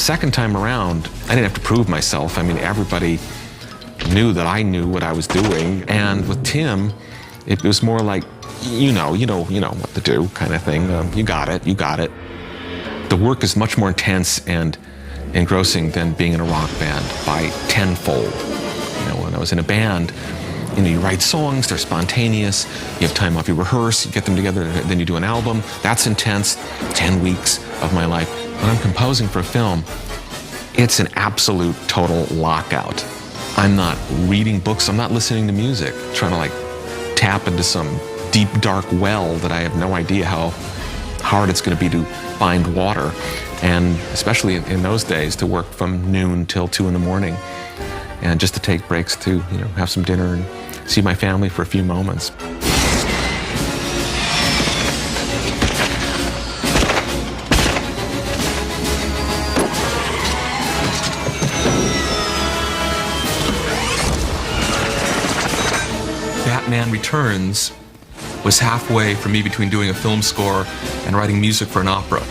second time around, I didn't have to prove myself. I mean, everybody knew that I knew what I was doing. And with Tim, it was more like, you know what to do kind of thing. You got it. The work is much more intense and engrossing than being in a rock band by tenfold. When I was in a band, you write songs, they're spontaneous, you have time off, you rehearse, you get them together, then you do an album. That's intense, 10 weeks of my life. When I'm composing for a film, it's an absolute total lockout. I'm not reading books, I'm not listening to music, trying to tap into some deep, dark well that I have no idea how hard it's going to be to find water. And especially in those days, to work from noon till 2 in the morning, and just to take breaks to have some dinner and see my family for a few moments. Batman Returns was halfway for me between doing a film score and writing music for an opera,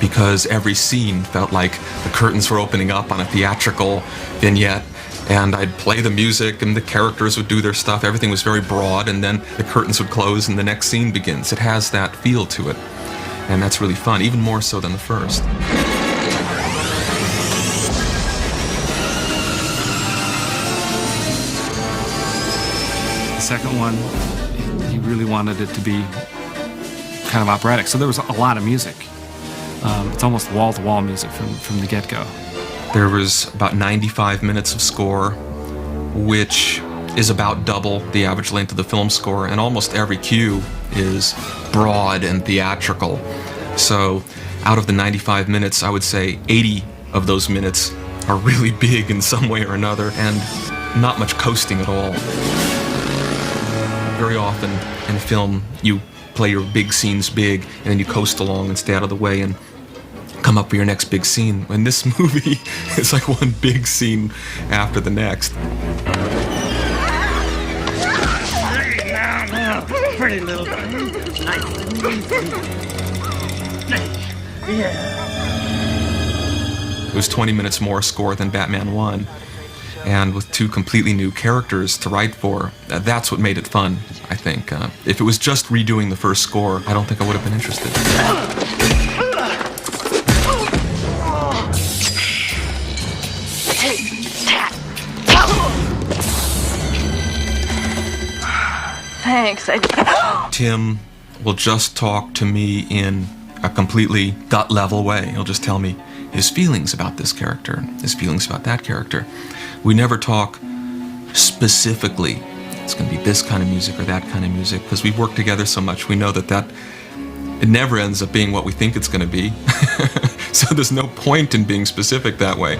because every scene felt like the curtains were opening up on a theatrical vignette, and I'd play the music and the characters would do their stuff. Everything was very broad, and then the curtains would close and the next scene begins. It has that feel to it, and that's really fun, even more so than the first. The second one, he really wanted it to be kind of operatic, so there was a lot of music. It's almost wall-to-wall music from the get-go. There was about 95 minutes of score, which is about double the average length of the film score, and almost every cue is broad and theatrical. So out of the 95 minutes, I would say 80 of those minutes are really big in some way or another, and not much coasting at all. Very often in film, you play your big scenes big, and then you coast along and stay out of the way and come up for your next big scene. In this movie, it's like one big scene after the next. Now, pretty little thing. It was 20 minutes more score than Batman 1. And with 2 completely new characters to write for, that's what made it fun, I think. If it was just redoing the first score, I don't think I would have been interested. Thanks. Tim will just talk to me in a completely gut level way. He'll just tell me his feelings about this character, his feelings about that character. We never talk specifically, it's going to be this kind of music or that kind of music, because we've worked together so much. We know that it never ends up being what we think it's going to be. So there's no point in being specific that way.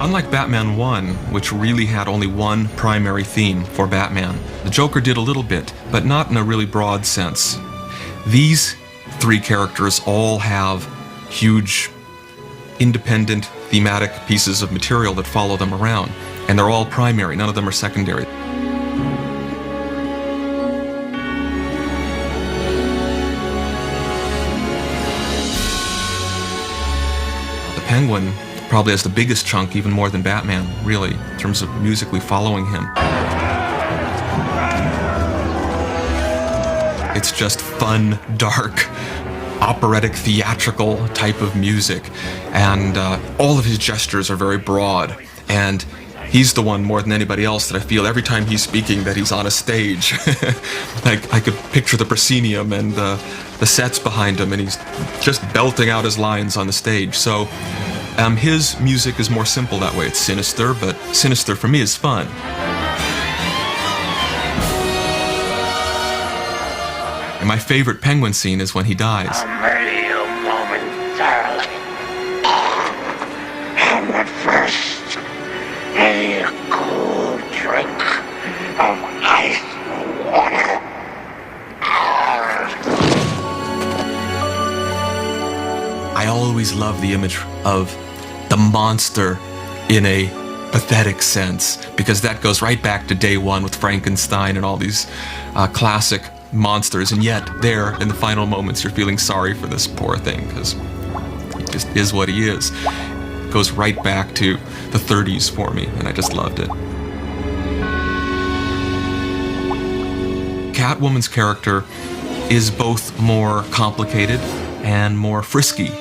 Unlike Batman 1, which really had only one primary theme for Batman, the Joker did a little bit, but not in a really broad sense. These 3 characters all have huge, independent, thematic pieces of material that follow them around, and they're all primary, none of them are secondary. The Penguin probably has the biggest chunk, even more than Batman, really, in terms of musically following him. It's just fun, dark, operatic, theatrical type of music, and all of his gestures are very broad, and he's the one more than anybody else that I feel every time he's speaking that he's on a stage. Like, I could picture the proscenium and the sets behind him, and he's just belting out his lines on the stage. So his music is more simple that way. It's sinister, but sinister for me is fun. And my favorite Penguin scene is when he dies. I'll murder you momentarily. And at first, a cool drink of ice water. I always love the image of the monster in a pathetic sense, because that goes right back to day one with Frankenstein and all these classic monsters, and yet there in the final moments you're feeling sorry for this poor thing because he just is what he is. It goes right back to the 30s for me, and I just loved it. Catwoman's character is both more complicated and more frisky.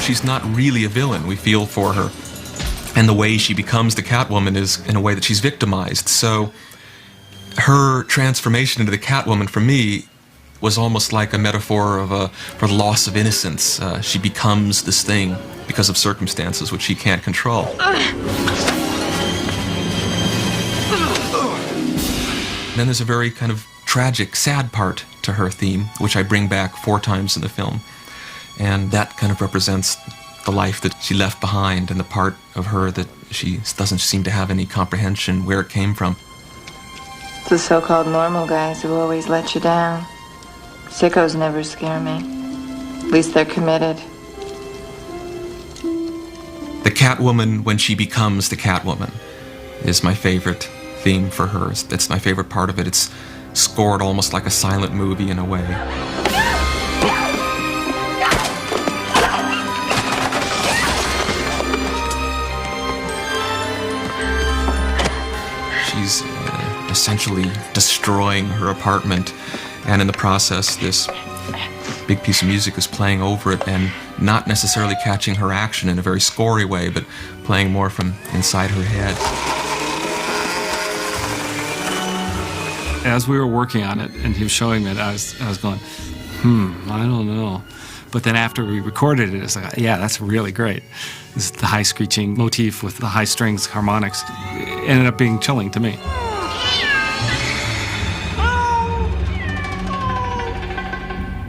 She's not really a villain. We feel for her. And the way she becomes the Catwoman is in a way that she's victimized. So her transformation into the Catwoman, for me, was almost like a metaphor for the loss of innocence. She becomes this thing because of circumstances which she can't control. Then there's a very kind of tragic, sad part to her theme, which I bring back 4 times in the film. And that kind of represents the life that she left behind and the part of her that she doesn't seem to have any comprehension where it came from. It's the so-called normal guys who always let you down. Sickos never scare me. At least they're committed. The Catwoman when she becomes the Catwoman is my favorite theme for her. It's my favorite part of it. It's scored almost like a silent movie in a way. She's essentially destroying her apartment, and in the process this big piece of music is playing over it and not necessarily catching her action in a very scory way, but playing more from inside her head. As we were working on it and he was showing me it, I was going, I don't know. But then after we recorded it, it's like, yeah, that's really great. This is the high screeching motif with the high strings, harmonics. It ended up being chilling to me.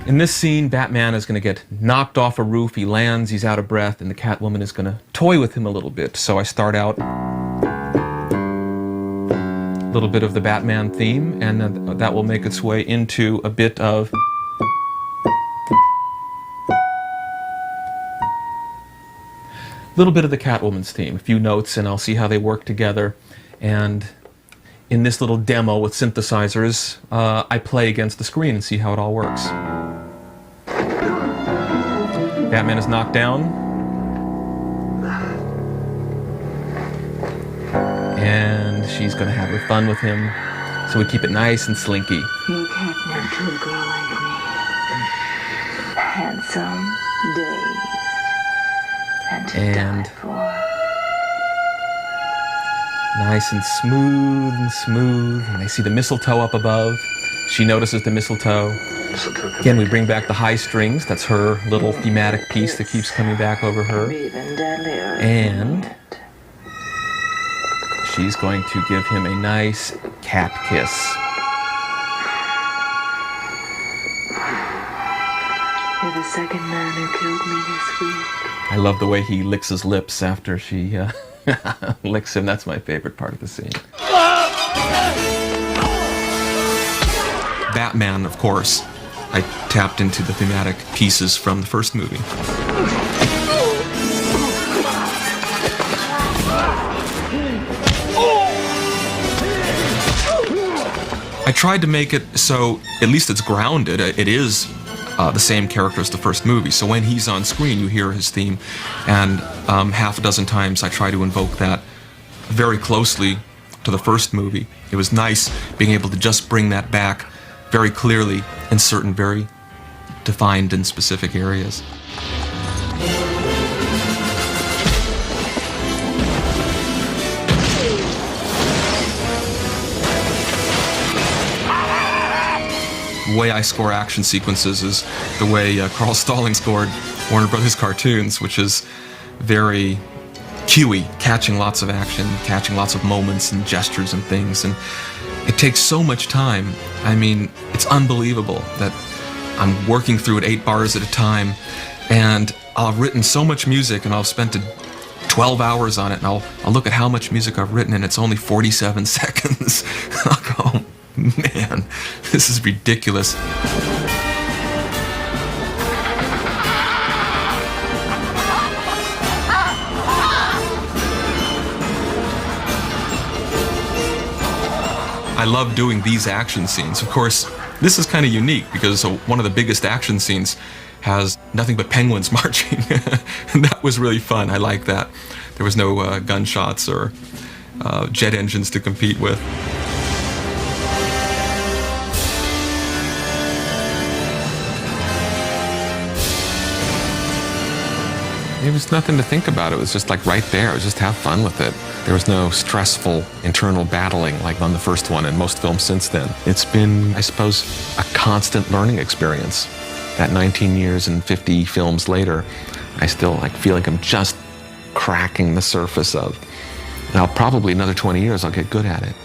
In this scene, Batman is going to get knocked off a roof, he lands, he's out of breath, and the Catwoman is going to toy with him a little bit. So I start out a little bit of the Batman theme, and then that will make its way into a bit of the Catwoman's theme, a few notes, and I'll see how they work together. And in this little demo with synthesizers, I play against the screen and see how it all works. Batman is knocked down. And she's going to have her fun with him. So we keep it nice and slinky. You can't net to a girl like me. Handsome, dazed, and to die for. Nice and smooth, and I see the mistletoe up above. She notices the mistletoe. Again, we bring back the high strings. That's her little thematic piece that keeps coming back over her. And she's going to give him a nice cat kiss. You're the second man who killed me this week. I love the way he licks his lips after she licks him. That's my favorite part of the scene. Batman, of course. I tapped into the thematic pieces from the first movie. I tried to make it so at least it's grounded. It is the same character as the first movie. So when he's on screen, you hear his theme. And half a dozen times I try to invoke that very closely to the first movie. It was nice being able to just bring that back very clearly in certain very defined and specific areas. The way I score action sequences is the way Carl Stalling scored Warner Brothers cartoons, which is very cuey, catching lots of action, catching lots of moments and gestures and things, and it takes so much time. I mean, it's unbelievable that I'm working through it 8 bars at a time, and I've written so much music, and I've spent 12 hours on it, and I'll look at how much music I've written, and it's only 47 seconds. I'll go, man, this is ridiculous. I love doing these action scenes. Of course, this is kind of unique because one of the biggest action scenes has nothing but penguins marching. And that was really fun. I like that. There was no gunshots or jet engines to compete with. There was nothing to think about. It was just like right there. It was just have fun with it. There was no stressful internal battling like on the first one and most films since then. It's been, I suppose, a constant learning experience. That 19 years and 50 films later, I still feel like I'm just cracking the surface of. Now, probably another 20 years, I'll get good at it.